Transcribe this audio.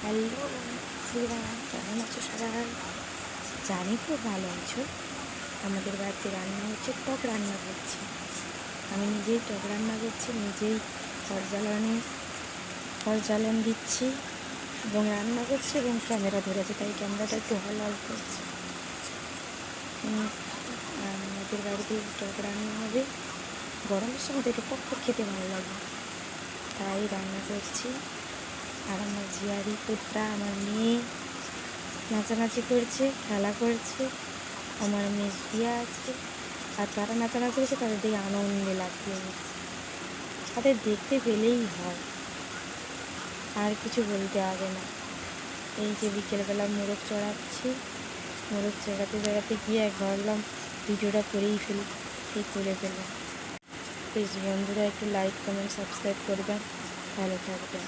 Hello বন্ধুরা, কেমন আছো সবাই? জানি খুব ভালো আছো। আমাদের বাড়িতে রান্না হচ্ছে, টক রান্না করছি। আমি নিজেই টক রান্না করছি, নিজেই খড় জ্বালান দিচ্ছি এবং রান্না করছি এবং ক্যামেরা ধরেছে, তাই ক্যামেরাটা একটু হল করছে। আমাদের বাড়িতে টক রান্না হবে। গরমের সময় তো একটু টক টক খেতে ভালো লাগে, তাই রান্না করছি। আর আমার ঝিয়ারি পুত্রা, আমার মেয়ে নাচানাচি করছে, খেলা করছে। আমার মেয়ে শুয়ে আছে, আর তারা নাচানাচি করছে, তাদের দেখে আনন্দে লাগতে হচ্ছে। তাদের দেখতে পেলেই হয়, আর কিছু বলতে হবে না। এই যে বিকেলবেলা মোরগ চড়াচ্ছি, মোরগ চড়াতে গিয়ে ভাবলাম ভিডিওটা করেই ফেলি, সেই তুলে ফেললাম। প্লিজ বন্ধুরা একটু লাইক, কমেন্ট, সাবস্ক্রাইব করবেন, ভালো থাকবেন।